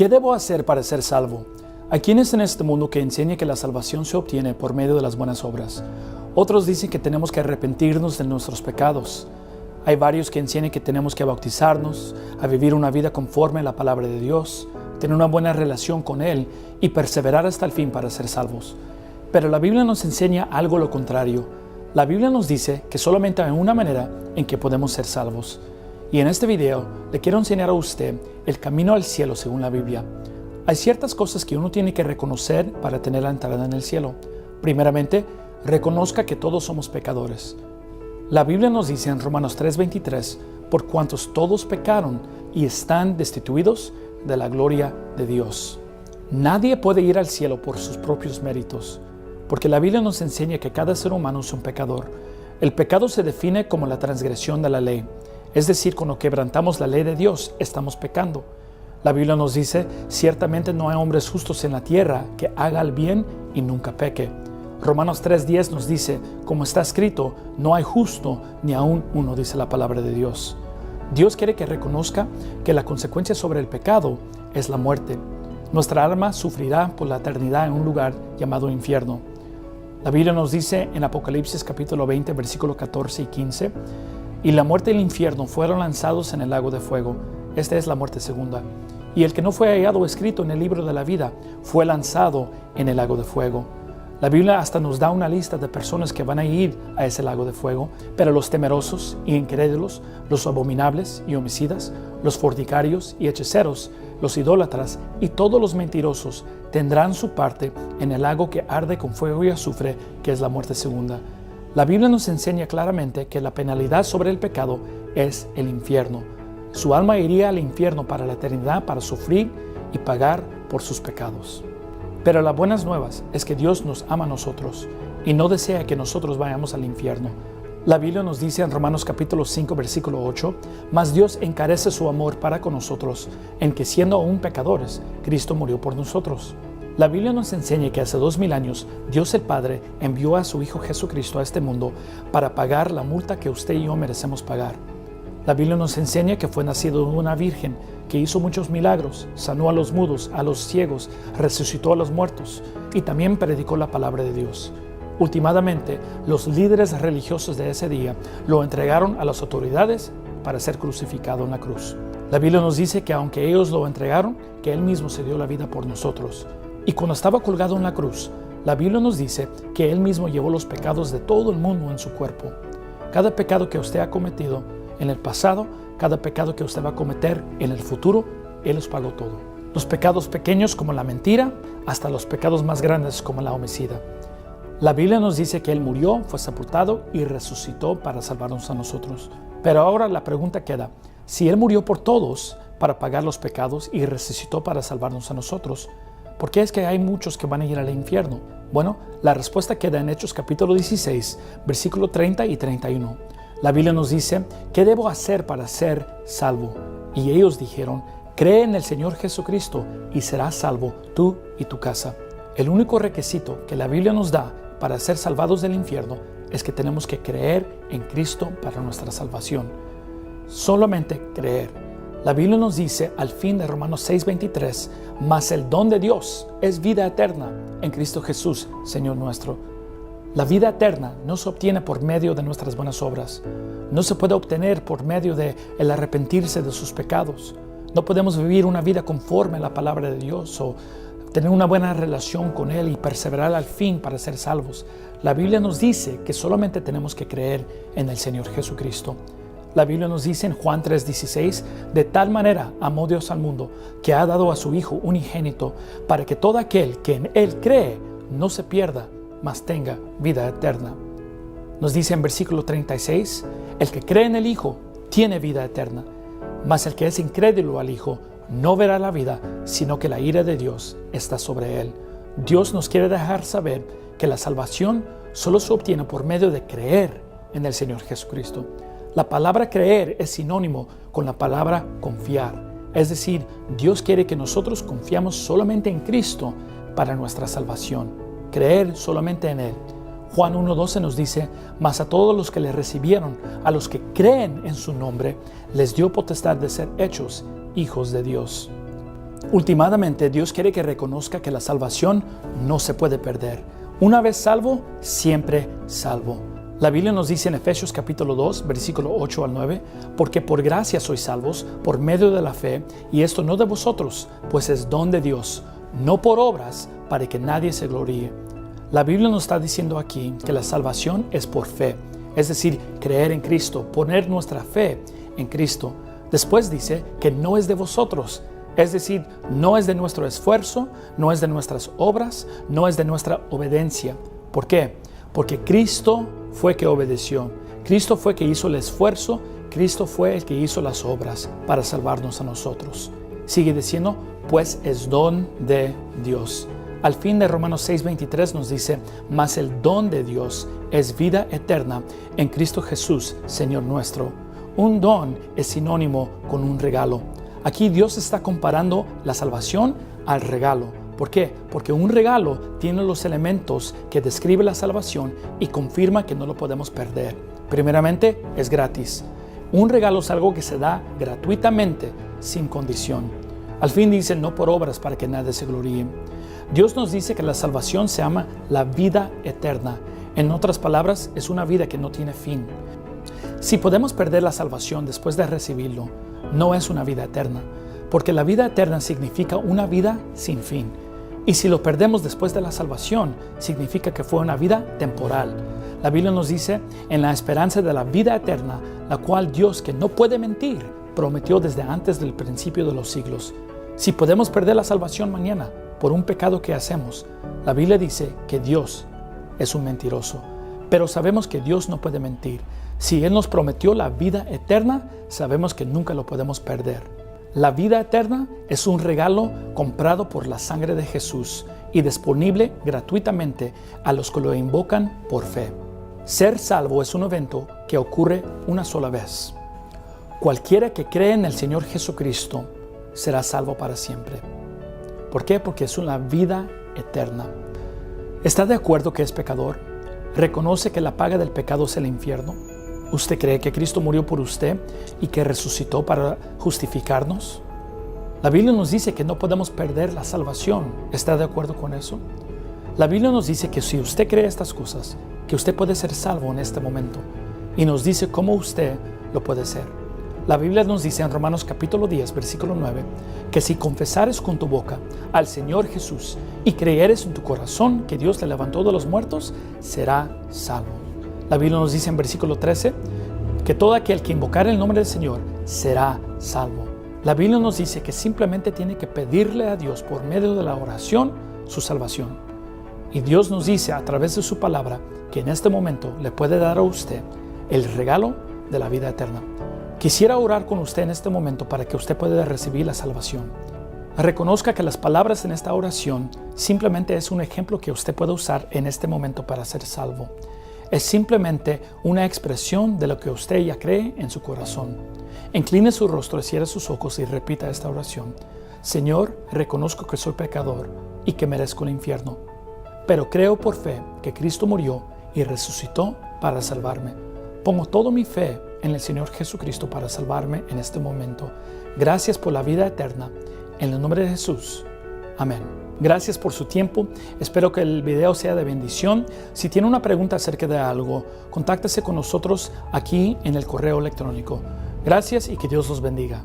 ¿Qué debo hacer para ser salvo? Hay quienes en este mundo que enseñan que la salvación se obtiene por medio de las buenas obras. Otros dicen que tenemos que arrepentirnos de nuestros pecados. Hay varios que enseñan que tenemos que bautizarnos, a vivir una vida conforme a la palabra de Dios, tener una buena relación con Él y perseverar hasta el fin para ser salvos. Pero la Biblia nos enseña algo lo contrario. La Biblia nos dice que solamente hay una manera en que podemos ser salvos. Y en este video le quiero enseñar a usted el camino al cielo según la Biblia. Hay ciertas cosas que uno tiene que reconocer para tener la entrada en el cielo. Primeramente, reconozca que todos somos pecadores. La Biblia nos dice en Romanos 3:23, por cuantos todos pecaron y están destituidos de la gloria de Dios. Nadie puede ir al cielo por sus propios méritos, porque la Biblia nos enseña que cada ser humano es un pecador. El pecado se define como la transgresión de la ley, es decir, cuando quebrantamos la ley de Dios, estamos pecando. La Biblia nos dice, ciertamente no hay hombres justos en la tierra que haga el bien y nunca peque. Romanos 3:10 nos dice, como está escrito, no hay justo ni aún uno, dice la palabra de Dios. Dios quiere que reconozca que la consecuencia sobre el pecado es la muerte. Nuestra alma sufrirá por la eternidad en un lugar llamado infierno. La Biblia nos dice en Apocalipsis capítulo 20, versículos 14 y 15, y la muerte y el infierno fueron lanzados en el lago de fuego. Esta es la muerte segunda. Y el que no fue hallado escrito en el libro de la vida fue lanzado en el lago de fuego. La Biblia hasta nos da una lista de personas que van a ir a ese lago de fuego, pero los temerosos y incrédulos, los abominables y homicidas, los fornicarios y hechiceros, los idólatras y todos los mentirosos tendrán su parte en el lago que arde con fuego y azufre, que es la muerte segunda. La Biblia nos enseña claramente que la penalidad sobre el pecado es el infierno. Su alma iría al infierno para la eternidad para sufrir y pagar por sus pecados. Pero las buenas nuevas es que Dios nos ama a nosotros y no desea que nosotros vayamos al infierno. La Biblia nos dice en Romanos capítulo 5, versículo 8, mas Dios encarece su amor para con nosotros, en que siendo aún pecadores, Cristo murió por nosotros. La Biblia nos enseña que hace 2000 años Dios el Padre envió a su Hijo Jesucristo a este mundo para pagar la multa que usted y yo merecemos pagar. La Biblia nos enseña que fue nacido de una virgen que hizo muchos milagros, sanó a los mudos, a los ciegos, resucitó a los muertos y también predicó la palabra de Dios. Últimamente, los líderes religiosos de ese día lo entregaron a las autoridades para ser crucificado en la cruz. La Biblia nos dice que aunque ellos lo entregaron, que Él mismo se dio la vida por nosotros. Y cuando estaba colgado en la cruz, la Biblia nos dice que Él mismo llevó los pecados de todo el mundo en su cuerpo. Cada pecado que usted ha cometido en el pasado, cada pecado que usted va a cometer en el futuro, Él los pagó todo. Los pecados pequeños como la mentira, hasta los pecados más grandes como la homicida. La Biblia nos dice que Él murió, fue sepultado y resucitó para salvarnos a nosotros. Pero ahora la pregunta queda, si Él murió por todos para pagar los pecados y resucitó para salvarnos a nosotros, ¿por qué es que hay muchos que van a ir al infierno? Bueno, la respuesta queda en Hechos capítulo 16, versículo 30 y 31. La Biblia nos dice, ¿qué debo hacer para ser salvo? Y ellos dijeron, cree en el Señor Jesucristo y serás salvo tú y tu casa. El único requisito que la Biblia nos da para ser salvados del infierno es que tenemos que creer en Cristo para nuestra salvación. Solamente creer. La Biblia nos dice al fin de Romanos 6:23, mas el don de Dios es vida eterna en Cristo Jesús, Señor nuestro. La vida eterna no se obtiene por medio de nuestras buenas obras. No se puede obtener por medio de el arrepentirse de sus pecados. No podemos vivir una vida conforme a la palabra de Dios o tener una buena relación con Él y perseverar al fin para ser salvos. La Biblia nos dice que solamente tenemos que creer en el Señor Jesucristo. La Biblia nos dice en Juan 3:16, de tal manera amó Dios al mundo, que ha dado a su Hijo unigénito, para que todo aquel que en Él cree no se pierda, mas tenga vida eterna. Nos dice en versículo 36, el que cree en el Hijo tiene vida eterna, mas el que es incrédulo al Hijo no verá la vida, sino que la ira de Dios está sobre él. Dios nos quiere dejar saber que la salvación solo se obtiene por medio de creer en el Señor Jesucristo. La palabra creer es sinónimo con la palabra confiar. Es decir, Dios quiere que nosotros confiamos solamente en Cristo para nuestra salvación. Creer solamente en Él. Juan 1:12 nos dice, mas a todos los que le recibieron, a los que creen en su nombre, les dio potestad de ser hechos hijos de Dios. Últimamente, Dios quiere que reconozca que la salvación no se puede perder. Una vez salvo, siempre salvo. La Biblia nos dice en Efesios capítulo 2, versículo 8 al 9, porque por gracia sois salvos por medio de la fe, y esto no de vosotros, pues es don de Dios, no por obras, para que nadie se gloríe. La Biblia nos está diciendo aquí que la salvación es por fe, es decir, creer en Cristo, poner nuestra fe en Cristo. Después dice que no es de vosotros, es decir, no es de nuestro esfuerzo, no es de nuestras obras, no es de nuestra obediencia. ¿Por qué? Porque Cristo fue que obedeció, Cristo fue que hizo el esfuerzo, Cristo fue el que hizo las obras para salvarnos a nosotros. Sigue diciendo, pues es don de Dios. Al fin de Romanos 6:23 nos dice, mas el don de Dios es vida eterna en Cristo Jesús, Señor nuestro. Un don es sinónimo con un regalo. Aquí Dios está comparando la salvación al regalo. ¿Por qué? Porque un regalo tiene los elementos que describe la salvación y confirma que no lo podemos perder. Primeramente, es gratis. Un regalo es algo que se da gratuitamente, sin condición. Al fin dice, no por obras para que nadie se gloríe. Dios nos dice que la salvación se llama la vida eterna. En otras palabras, es una vida que no tiene fin. Si podemos perder la salvación después de recibirlo, no es una vida eterna, porque la vida eterna significa una vida sin fin. Y si lo perdemos después de la salvación, significa que fue una vida temporal. La Biblia nos dice, en la esperanza de la vida eterna, la cual Dios, que no puede mentir, prometió desde antes del principio de los siglos. Si podemos perder la salvación mañana por un pecado que hacemos, la Biblia dice que Dios es un mentiroso. Pero sabemos que Dios no puede mentir. Si Él nos prometió la vida eterna, sabemos que nunca lo podemos perder. La vida eterna es un regalo comprado por la sangre de Jesús y disponible gratuitamente a los que lo invocan por fe. Ser salvo es un evento que ocurre una sola vez. Cualquiera que cree en el Señor Jesucristo será salvo para siempre. ¿Por qué? Porque es una vida eterna. ¿Está de acuerdo que es pecador? ¿Reconoce que la paga del pecado es el infierno? ¿Usted cree que Cristo murió por usted y que resucitó para justificarnos? La Biblia nos dice que no podemos perder la salvación. ¿Está de acuerdo con eso? La Biblia nos dice que si usted cree estas cosas, que usted puede ser salvo en este momento. Y nos dice cómo usted lo puede ser. La Biblia nos dice en Romanos capítulo 10, versículo 9, que si confesares con tu boca al Señor Jesús y creyeres en tu corazón que Dios le levantó de los muertos, será salvo. La Biblia nos dice en versículo 13 que todo aquel que invocare el nombre del Señor será salvo. La Biblia nos dice que simplemente tiene que pedirle a Dios por medio de la oración su salvación. Y Dios nos dice a través de su palabra que en este momento le puede dar a usted el regalo de la vida eterna. Quisiera orar con usted en este momento para que usted pueda recibir la salvación. Reconozca que las palabras en esta oración simplemente es un ejemplo que usted puede usar en este momento para ser salvo. Es simplemente una expresión de lo que usted ya cree en su corazón. Incline su rostro, cierre sus ojos y repita esta oración. Señor, reconozco que soy pecador y que merezco el infierno, pero creo por fe que Cristo murió y resucitó para salvarme. Pongo toda mi fe en el Señor Jesucristo para salvarme en este momento. Gracias por la vida eterna. En el nombre de Jesús. Amén. Gracias por su tiempo. Espero que el video sea de bendición. Si tiene una pregunta acerca de algo, contáctese con nosotros aquí en el correo electrónico. Gracias y que Dios los bendiga.